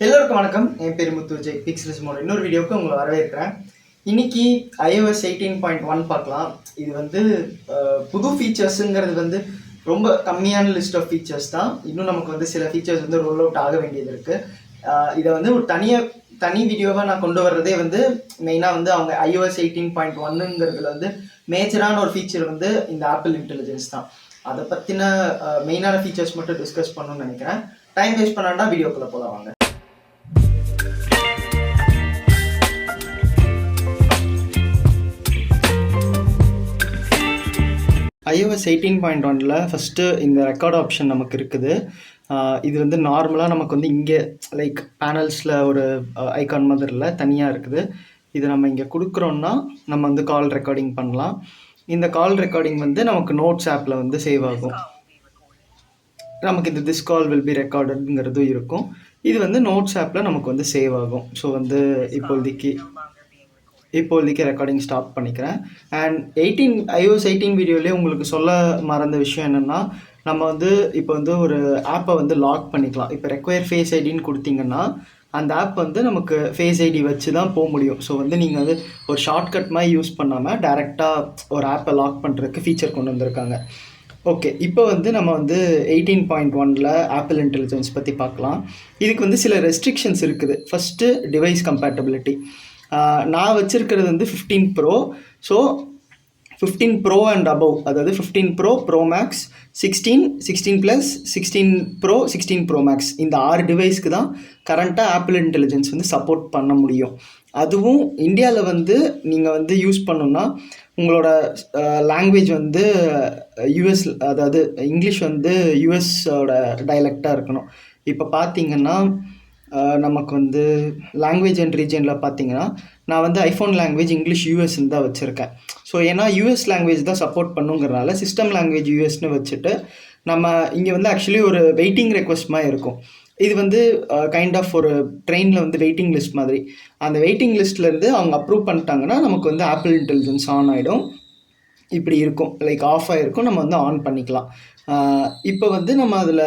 எல்லோருக்கும் வணக்கம். என் பேர் முத்து விஜய். பிக்சல்ஸ்மோட இன்னொரு வீடியோவுக்கு உங்களை வரவேற்கிறேன். இன்னைக்கு iOS 18.1 பார்க்கலாம். இது வந்து புது ஃபீச்சர்ஸுங்கிறது வந்து ரொம்ப கம்மியான லிஸ்ட் ஆஃப் ஃபீச்சர்ஸ் தான். இன்னும் நமக்கு வந்து சில ஃபீச்சர்ஸ் வந்து ரோல் அவுட் ஆக வேண்டியது இருக்குது. இதை வந்து ஒரு தனி வீடியோவாக நான் கொண்டு வர்றதே வந்து மெயினாக வந்து அவங்க iOS 18.1ங்கிறதுல வந்து மேஜரான ஒரு ஃபீச்சர் வந்து இந்த ஆப்பிள் இன்டெலிஜென்ஸ் தான். அதை பற்றின மெயினான ஃபீச்சர்ஸ் மட்டும் டிஸ்கஸ் பண்ணணும்னு நினைக்கிறேன். டைம் வேஸ்ட் பண்ணாண்டா வீடியோக்குள்ளே போகலாம் வாங்க. iOS 18.1ல் ஃபஸ்ட்டு இந்த ரெக்கார்ட் ஆப்ஷன் நமக்கு இருக்குது. இது வந்து நார்மலாக நமக்கு வந்து இங்கே லைக் பேனல்ஸில் ஒரு ஐகான் மாதிரில தனியாக இருக்குது. இது நம்ம இங்கே கொடுக்குறோன்னா நம்ம வந்து கால் ரெக்கார்டிங் பண்ணலாம். இந்த கால் ரெக்கார்டிங் வந்து நமக்கு நோட்ஸ் ஆப்பில் வந்து சேவ் ஆகும். நமக்கு இந்த திஸ் கால் வில் பி ரெக்கார்டுங்கிறதும் இருக்கும். இது வந்து நோட்ஸ் ஆப்பில் நமக்கு வந்து சேவ் ஆகும். ஸோ வந்து இப்போதைக்கு ரெக்கார்டிங் ஸ்டாப் பண்ணிக்கிறேன். அண்ட் iOS 18 வீடியோலேயே உங்களுக்கு சொல்ல மறந்த விஷயம் என்னென்னா, நம்ம வந்து இப்போ வந்து ஒரு ஆப்பை வந்து லாக் பண்ணிக்கலாம். இப்போ ரெக்வயர் ஃபேஸ் ஐடின்னு கொடுத்தீங்கன்னா அந்த ஆப் வந்து நமக்கு ஃபேஸ் ஐடி வச்சு தான் போக முடியும். ஸோ வந்து நீங்கள் வந்து ஒரு ஷார்ட்கட் மாதிரி யூஸ் பண்ணாமல் டேரெக்டாக ஒரு ஆப்பை லாக் பண்ணுறதுக்கு ஃபீச்சர் கொண்டு வந்திருக்காங்க. ஓகே, இப்போ வந்து நம்ம வந்து 18.1ல் ஆப்பிள் இன்டெலிஜென்ஸ் பற்றி பார்க்கலாம். இதுக்கு வந்து சில ரெஸ்ட்ரிக்ஷன்ஸ் இருக்குது. First device compatibility. நான் வச்சுருக்கிறது வந்து 15 pro. So 15 pro and above, அதாவது 15 pro, pro max, 16 plus, 16 pro, 16 pro max, இந்த 6 டிவைஸ்க்கு தான் கரண்ட்டாக ஆப்பிள் இன்டெலிஜென்ஸ் வந்து சப்போர்ட் பண்ண முடியும். அதுவும் இந்தியாவில் வந்து நீங்கள் வந்து யூஸ் பண்ணணுன்னா உங்களோட லாங்குவேஜ் வந்து யூஎஸ், அதாவது இங்கிலீஷ் வந்து யூஎஸோட டைலக்டாக இருக்கணும். இப்போ பார்த்தீங்கன்னா நமக்கு வந்து லாங்குவேஜ் அண்ட் ரீஜனில் பார்த்தீங்கன்னா நான் வந்து ஐஃபோன் லாங்குவேஜ் இங்கிலீஷ் யூஎஸ்ன்னு தான் வச்சுருக்கேன். ஸோ ஏன்னா யூஎஸ் லாங்குவேஜ் தான் சப்போர்ட் பண்ணுங்கிறனால சிஸ்டம் லாங்குவேஜ் யூஎஸ்ன்னு வச்சுட்டு நம்ம இங்கே வந்து ஆக்சுவலி ஒரு வெயிட்டிங் ரெக்வஸ்ட் மாதிரி இருக்கும். இது வந்து கைண்ட் ஆஃப் ஒரு ட்ரெயினில் வந்து வெயிட்டிங் லிஸ்ட் மாதிரி. அந்த வெயிட்டிங் லிஸ்ட்லேருந்து அவங்க அப்ரூவ் பண்ணிட்டாங்கன்னா நமக்கு வந்து ஆப்பிள் இன்டெலிஜென்ஸ் ஆன் ஆகிடும். இப்படி இருக்கும், லைக் ஆஃப் ஆகிருக்கும், நம்ம வந்து ஆன் பண்ணிக்கலாம். இப்போ வந்து நம்ம அதில்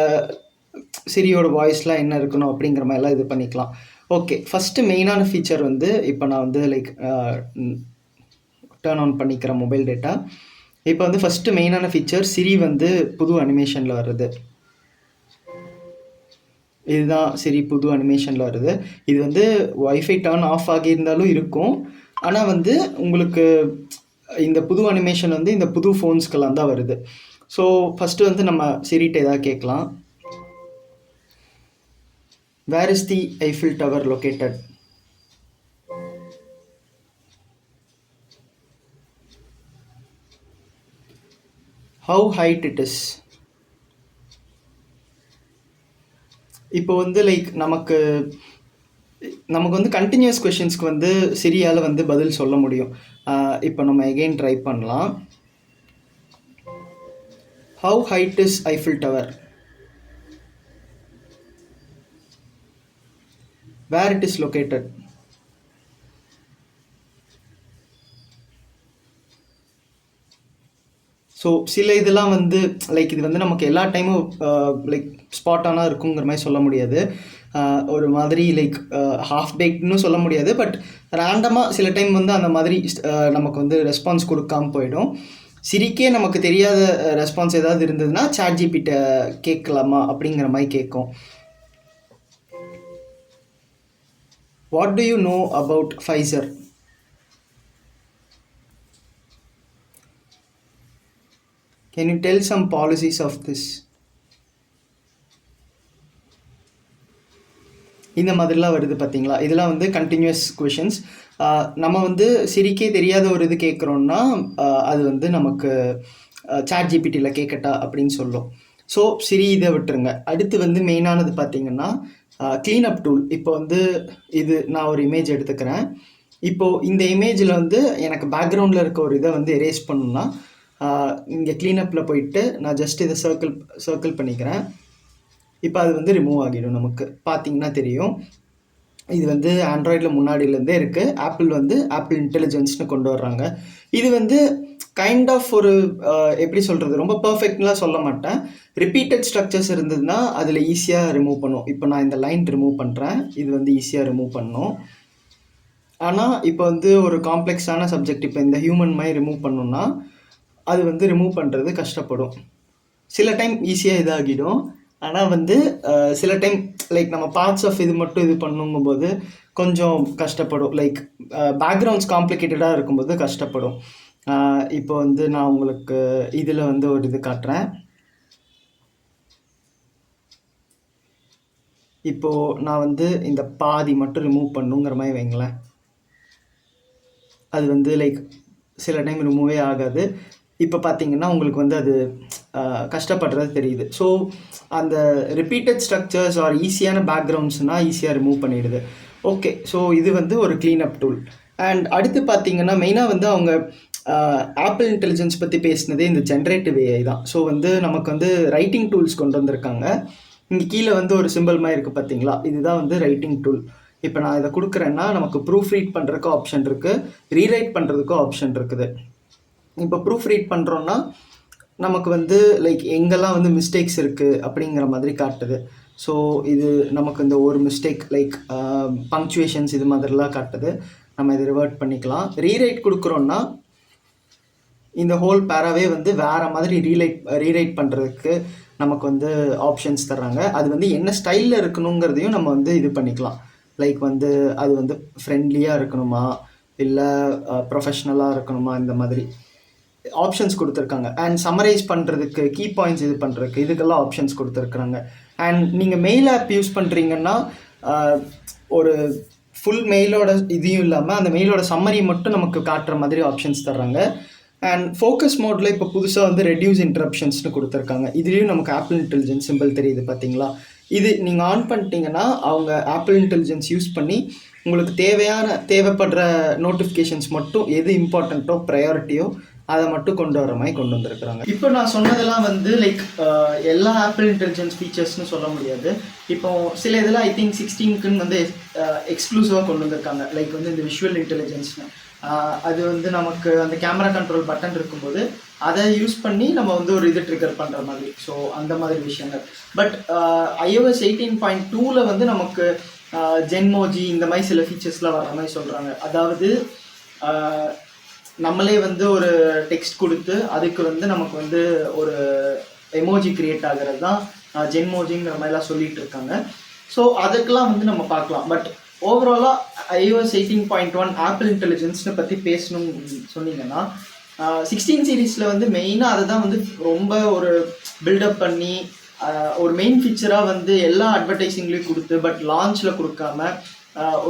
சிரியோட வாய்ஸ்லாம் என்ன இருக்கணும் அப்படிங்கிற மாதிரிலாம் இது பண்ணிக்கலாம். ஓகே, ஃபஸ்ட்டு மெயினான ஃபீச்சர் வந்து இப்போ நான் வந்து லைக் டர்ன் ஆன் பண்ணிக்கிற மொபைல் டேட்டா. இப்போ வந்து ஃபஸ்ட்டு மெயினான ஃபீச்சர் சிரி வந்து புது அனிமேஷனில் வருது. இதுதான் சிரி புது அனிமேஷனில் வருது. இது வந்து ஒய்ஃபை டர்ன் ஆஃப் ஆகியிருந்தாலும் இருக்கும். ஆனால் வந்து உங்களுக்கு இந்த புது அனிமேஷன் வந்து இந்த புது ஃபோன்ஸ்க்கெல்லாம் தான் வருது. ஸோ ஃபஸ்ட்டு வந்து நம்ம சிரிட்ட ஏதாவது கேட்கலாம். Where is the Eiffel Tower located? How height it is? இப்போ வந்து லைக் நமக்கு வந்து கண்டினியூஸ் கொஷின்ஸ்க்கு வந்து சிரியால் வந்து பதில் சொல்ல முடியும். இப்போ நம்ம எகெயின் ட்ரை பண்ணலாம். How height is Eiffel Tower? Where it is located? So சில இதெல்லாம் வந்து லைக் இது வந்து நமக்கு எல்லா டைமும் லைக் ஸ்பாட்டானா இருக்குங்கிற மாதிரி சொல்ல முடியாது. ஒரு மாதிரி லைக் ஹாஃப் பேக்ட்னு சொல்ல முடியாது. பட் ரேண்டமாக சில டைம் வந்து அந்த மாதிரி நமக்கு வந்து ரெஸ்பான்ஸ் கொடுக்காமல் போயிடும். சிரிக்கே நமக்கு தெரியாத ரெஸ்பான்ஸ் ஏதாவது இருந்ததுன்னா சாட்ஜிபிட்ட கேட்கலாமா அப்படிங்கிற மாதிரி கேட்கும். What do you know about Pfizer? Can you tell some policies of this? இந்த மாதிரிலாம் வருது பார்த்தீங்களா? இதெல்லாம் வந்து கண்டினியூஸ் கொஷின்ஸ். நம்ம வந்து சிரிக்கே தெரியாத ஒரு இது கேட்குறோன்னா அது வந்து நமக்கு சாட்ஜிபிட்டியில் கேட்கட்டா அப்படின்னு சொல்லும். ஸோ சிரி இதை விட்டுருங்க. அடுத்து வந்து மெயினானது பார்த்தீங்கன்னா க்ளீனப் டூல். இப்போ வந்து இது நான் ஒரு இமேஜ் எடுத்துக்கிறேன். இப்போது இந்த இமேஜில் வந்து எனக்கு பேக்ரவுண்டில் இருக்க ஒரு இதை வந்து எரேஸ் பண்ணணும்னா இங்கே க்ளீனப்பில் போயிட்டு நான் ஜஸ்ட் இதை சர்க்கிள் பண்ணிக்கிறேன். இப்போ அது வந்து ரிமூவ் ஆகிடும். நமக்கு பார்த்தீங்கன்னா தெரியும். இது வந்து ஆண்ட்ராய்டில் முன்னாடியிலேருந்தே இருக்குது. ஆப்பிள் வந்து ஆப்பிள் இன்டெலிஜென்ஸ்னு கொண்டு வர்றாங்க. இது வந்து கைண்ட் ஆஃப் ஒரு எப்படி சொல்கிறது, ரொம்ப பர்ஃபெக்ட்லாம் சொல்ல மாட்டேன். ரிப்பீட்டட் ஸ்ட்ரக்சர்ஸ் இருந்ததுன்னா அதில் ஈஸியாக ரிமூவ் பண்ணும். இப்போ நான் இந்த லைன் ரிமூவ் பண்ணுறேன், இது வந்து ஈஸியாக ரிமூவ் பண்ணும். ஆனால் இப்போ வந்து ஒரு காம்ப்ளெக்ஸான சப்ஜெக்ட், இப்போ இந்த ஹியூமன் மாதிரி ரிமூவ் பண்ணணும்னா அது வந்து ரிமூவ் பண்ணுறது கஷ்டப்படும். சில டைம் ஈஸியாக இதாகிடும். ஆனால் வந்து சில டைம் லைக் நம்ம பார்ட்ஸ் ஆஃப் இது மட்டும் இது பண்ணுங்கும்போது கொஞ்சம் கஷ்டப்படும். லைக் பேக்ரவுண்ட்ஸ் காம்ப்ளிகேட்டடாக இருக்கும்போது கஷ்டப்படும். இப்போ வந்து நான் உங்களுக்கு இதில் வந்து ஒரு இது காட்டுறேன். இப்போது நான் வந்து இந்த பாதி மட்டும் ரிமூவ் பண்ணுங்கிற மாதிரி வைங்களேன். அது வந்து லைக் சில டைம் ரிமூவே ஆகாது. இப்போ பார்த்தீங்கன்னா உங்களுக்கு வந்து அது கஷ்டப்படுறது தெரியுது. ஸோ அந்த ரிப்பீட்டட் ஸ்ட்ரக்சர்ஸ் ஆர் ஈஸியான பேக்ரவுண்ட்ஸ்னால் ஈஸியாக ரிமூவ் பண்ணிடுது. ஓகே, ஸோ இது வந்து ஒரு க்ளீனப் டூல். அண்ட் அடுத்து பார்த்தீங்கன்னா மெயினாக வந்து அவங்க ஆப்பிள் இன்டெலிஜென்ஸ் பற்றி பேசினதே இந்த ஜென்ரேட்டிவ் ஏஐ தான். ஸோ வந்து நமக்கு வந்து ரைட்டிங் டூல்ஸ் கொண்டு வந்திருக்காங்க. இங்கே கீழே வந்து ஒரு சிம்பிள் மாதிரி இருக்குது பார்த்தீங்களா, இதுதான் வந்து ரைட்டிங் டூல். இப்போ நான் இதை கொடுக்குறேன்னா நமக்கு ப்ரூஃப் ரீட் பண்ணுறதுக்கு ஆப்ஷன் இருக்குது, ரீரைட் பண்ணுறதுக்கும் ஆப்ஷன் இருக்குது. இப்போ ப்ரூஃப் ரீட் பண்ணுறோன்னா நமக்கு வந்து லைக் எங்கெல்லாம் வந்து மிஸ்டேக்ஸ் இருக்குது அப்படிங்கிற மாதிரி காட்டுது. ஸோ இது நமக்கு இந்த ஒரு மிஸ்டேக் லைக் பங்க்சுவேஷன்ஸ் இது மாதிரிலாம் காட்டுது. நம்ம இதை ரிவர்ட் பண்ணிக்கலாம். ரீரைட் கொடுக்குறோன்னா இந்த ஹோல் பேராவே வந்து வேறு மாதிரி ரீரைட் பண்ணுறதுக்கு நமக்கு வந்து ஆப்ஷன்ஸ் தர்றாங்க. அது வந்து என்ன ஸ்டைலில் இருக்கணுங்கிறதையும் நம்ம வந்து இது பண்ணிக்கலாம். லைக் வந்து அது வந்து ஃப்ரெண்ட்லியாக இருக்கணுமா இல்லை ப்ரொஃபஷ்னலாக இருக்கணுமா, இந்த மாதிரி ஆப்ஷன்ஸ் கொடுத்துருக்காங்க. அண்ட் சம்மரைஸ் பண்ணுறதுக்கு, கீ பாயிண்ட்ஸ் இது பண்ணுறதுக்கு, இதுக்கெல்லாம் ஆப்ஷன்ஸ் கொடுத்துருக்குறாங்க. அண்ட் நீங்கள் மெயில் ஆப் யூஸ் பண்ணுறீங்கன்னா ஒரு ஃபுல் மெயிலோட இதையும் இல்லாமல் அந்த மெயிலோட சம்மரி மட்டும் நமக்கு காட்டுற மாதிரி ஆப்ஷன்ஸ் தர்றாங்க. அண்ட் ஃபோக்கஸ் மோடில் இப்போ புதுசாக வந்து ரெடியூஸ் இன்டரப்ஷன்ஸ்னு கொடுத்துருக்காங்க. இதுலேயும் நமக்கு ஆப்பிள் இன்டெலிஜென்ஸ் சிம்பிள் தெரியுது பார்த்தீங்களா. இது நீங்கள் ஆன் பண்ணிட்டீங்கன்னா அவங்க ஆப்பிள் இன்டெலிஜென்ஸ் யூஸ் பண்ணி உங்களுக்கு தேவைப்படுற நோட்டிஃபிகேஷன்ஸ் மட்டும் எது இம்பார்ட்டண்ட்டோ ப்ரையாரிட்டியோ அதை மட்டும் கொண்டு வர மாதிரி கொண்டு வந்திருக்கிறாங்க. இப்போ நான் சொன்னதெல்லாம் வந்து லைக் எல்லா ஆப்பிள் இன்டெலிஜென்ஸ் ஃபீச்சர்ஸ்னு சொல்ல முடியாது. இப்போ சில இதெல்லாம் ஐ திங்க் 16க்குன்னு வந்து எக்ஸ்க்ளூசிவாக கொண்டு வந்திருக்காங்க. லைக் வந்து இந்த விஷுவல் இன்டெலிஜென்ஸ்னு அது வந்து நமக்கு அந்த கேமரா கண்ட்ரோல் பட்டன் இருக்கும்போது அதை யூஸ் பண்ணி நம்ம வந்து ஒரு இது ட்ரிகர் பண்ணுற மாதிரி. ஸோ அந்த மாதிரி விஷயங்கள். பட் iOS 18.2 வந்து நமக்கு ஜென்மோஜி இந்த மாதிரி சில ஃபீச்சர்ஸ்லாம் வர மாதிரி சொல்கிறாங்க. அதாவது நம்மளே வந்து ஒரு டெக்ஸ்ட் கொடுத்து அதுக்கு வந்து நமக்கு வந்து ஒரு எமோஜி கிரியேட் ஆகிறது தான் ஜென்மோஜிங்கிற மாதிரிலாம் சொல்லிட்டு இருக்காங்க. ஸோ அதுக்கெல்லாம் வந்து நம்ம பார்க்கலாம். பட் ஓவராலாக iOS 18.1 ஆப்பிள் இன்டெலிஜென்ஸ்னை பற்றி பேசணும்னு சொன்னீங்கன்னா 16 சீரீஸில் வந்து மெயினாக அதை தான் வந்து ரொம்ப ஒரு பில்டப் பண்ணி ஒரு மெயின் ஃபீச்சராக வந்து எல்லா அட்வர்டைஸிங்லேயும் கொடுத்து பட் லான்ச்சில் கொடுக்காம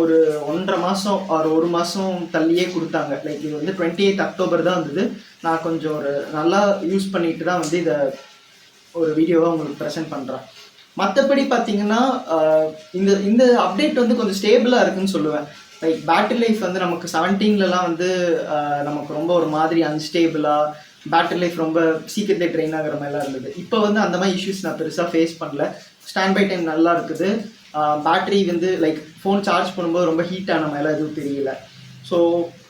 ஒரு 1.5 மாதம் ஒரு மாதம் தள்ளியே கொடுத்தாங்க. லைக் இது வந்து 28 அக்டோபர் தான் வந்தது. நான் கொஞ்சம் ஒரு நல்லா யூஸ் பண்ணிட்டு தான் வந்து இதை ஒரு வீடியோவாக உங்களுக்கு ப்ரெசென்ட் பண்ணுறேன். மற்றபடி பார்த்தீங்கன்னா இந்த அப்டேட் வந்து கொஞ்சம் ஸ்டேபிளாக இருக்குதுன்னு சொல்லுவேன். லைக் பேட்டரி லைஃப் வந்து நமக்கு 17லலாம் வந்து நமக்கு ரொம்ப ஒரு மாதிரி அன்ஸ்டேபிளாக பேட்டரி லைஃப் ரொம்ப சீக்கிரத்தை ட்ரெயின் ஆகிற மாதிரிலாம் இருந்தது. இப்போ வந்து அந்த மாதிரி இஷ்யூஸ் நான் பெருசாக ஃபேஸ் பண்ணல. ஸ்டாண்ட் பை டைம் நல்லா இருக்குது. பேட்டரி வந்து லைக் ஃபோன் சார்ஜ் பண்ணும்போது ரொம்ப ஹீட் ஆன மாதிரிலாம் எதுவும் தெரியல. ஸோ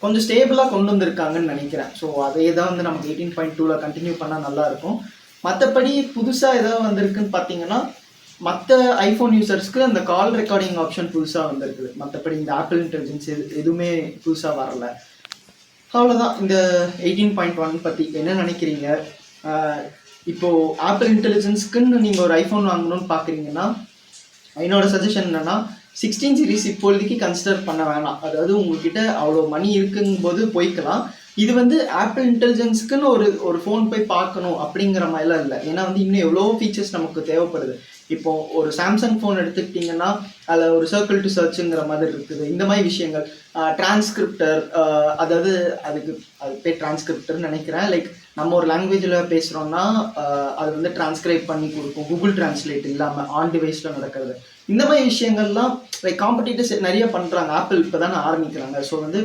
கொஞ்சம் ஸ்டேபிளாக கொண்டு வந்திருக்காங்கன்னு நினைக்கிறேன். ஸோ அதே தான் வந்து நமக்கு 18.2 கண்டினியூ பண்ணால் நல்லாயிருக்கும். மற்றபடி புதுசாக ஏதாவது வந்திருக்குன்னு பார்த்தீங்கன்னா மற்ற ஐஃபோன் யூசர்ஸ்க்கு அந்த கால் ரெக்கார்டிங் ஆப்ஷன் புதுசாக வந்திருக்குது. மற்றபடி இந்த ஆப்பிள் இன்டெலிஜென்ஸ் எதுவுமே புதுசாக வரல. அவ்வளோதான். இந்த 18.1 பற்றி என்ன நினைக்கிறீங்க? இப்போது ஆப்பிள் இன்டெலிஜென்ஸ்க்குன்னு நீங்கள் ஒரு ஐஃபோன் வாங்கணும்னு பார்க்குறீங்கன்னா என்னோட சஜஷன் என்னென்னா 16 சீரீஸ் இப்போதைக்கு கன்சிடர் பண்ண வேணாம். அதாவது உங்ககிட்ட அவ்வளோ மணி இருக்குங்கும்போது போய்க்கலாம். இது வந்து ஆப்பிள் இன்டெலிஜென்ஸ்க்குன்னு ஒரு ஃபோன் போய் பார்க்கணும் அப்படிங்கிற மாதிரிலாம் இல்லை. ஏன்னா வந்து இன்னும் எவ்வளோ ஃபீச்சர்ஸ் நமக்கு தேவைப்படுது. இப்போது ஒரு சாம்சங் ஃபோன் எடுத்துக்கிட்டிங்கன்னா அதில் ஒரு சர்க்கிள் டு சர்ச்சுங்கிற மாதிரி இருக்குது. இந்த மாதிரி விஷயங்கள் டிரான்ஸ்கிரிப்டர், அதாவது அது பேர் டிரான்ஸ்கிரிப்டர்னு நினைக்கிறேன். லைக் நம்ம ஒரு லாங்குவேஜில் பேசுகிறோன்னா அது வந்து டிரான்ஸ்கிரைப் பண்ணி கொடுக்கும். கூகுள் டிரான்ஸ்லேட் இல்லாமல் ஆன் டிவைஸில் நடக்கிறது. இந்த மாதிரி விஷயங்கள்லாம் லைக் காம்படிட்டர்ஸ் நிறைய பண்ணுறாங்க. ஆப்பிள் இப்போ தானே ஆரம்பிக்கிறாங்க. ஸோ வந்து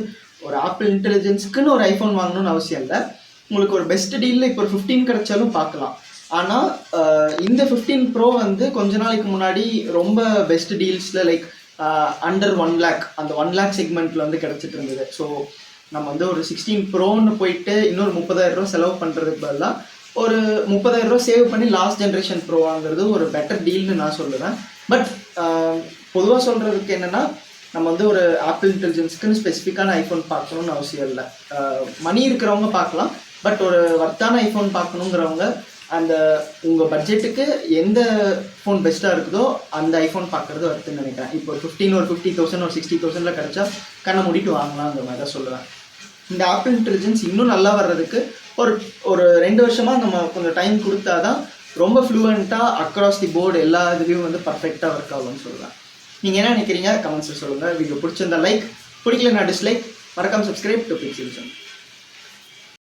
ஒரு ஆப்பிள் இன்டெலிஜென்ஸ்க்குன்னு ஒரு ஐஃபோன் வாங்கணும்னு அவசியம் இல்லை. உங்களுக்கு ஒரு பெஸ்ட் டீலில் இப்போ ஒரு 15 கிடைச்சாலும் பார்க்கலாம். ஆனால் இந்த 15 ப்ரோ வந்து கொஞ்ச நாளைக்கு முன்னாடி ரொம்ப பெஸ்ட் டீல்ஸில் லைக் அண்டர் 1 lakh அந்த 1 lakh செக்மெண்ட்டில் வந்து கிடச்சிட்டு இருந்தது. ஸோ நம்ம வந்து ஒரு 16 ப்ரோன்னு போயிட்டு இன்னொரு 30,000 செலவு பண்ணுறதுக்கு பதிலாக ஒரு 30,000 சேவ் பண்ணி லாஸ்ட் ஜென்ரேஷன் ப்ரோ வாங்குறது ஒரு பெட்டர் டீல்னு நான் சொல்லுவேன். பட் பொதுவாக சொல்கிறதுக்கு என்னென்னா, நம்ம வந்து ஒரு ஆப்பிள் இன்டெலிஜென்ஸ்க்குன்னு ஸ்பெசிஃபிக்கான ஐஃபோன் பார்க்கணுன்னு அவசியம் இல்லை. மணி இருக்கிறவங்க பார்க்கலாம், பட் ஒரு வர்த்தான ஐஃபோன் பார்க்கணுங்கிறவங்க அந்த உங்கள் பட்ஜெட்டுக்கு எந்த ஃபோன் பெஸ்ட்டாக இருக்குதோ அந்த ஐஃபோன் பார்க்குறது வருதுன்னு நினைக்கிறேன். இப்போ ஒரு 50,000 ஒரு 60,000 கிடச்சா கண்ணை மூடிட்டு வாங்கலாங்கிற மாதிரி தான் சொல்லுவேன். இந்த ஆப்பிள் இன்டெலிஜென்ஸ் இன்னும் நல்லா வர்றதுக்கு ஒரு 2 வருஷமாக நம்ம கொஞ்சம் டைம் கொடுத்தா தான் ரொம்ப ஃப்ளூவெண்ட்டாக அக்ராஸ் தி போர்டு எல்லா இதுலேயும் வந்து பர்ஃபெக்டாக ஒர்க் ஆகும்னு சொல்லுவேன். நீங்கள் என்ன நினைக்கிறீங்க கமெண்ட்ஸில் சொல்லுங்கள். வீடியோ பிடிச்சிருந்தா லைக், பிடிக்கலன்னா டிஸ்லைக், மறக்காமல் சப்ஸ்கிரைப் டு பிக்சல்.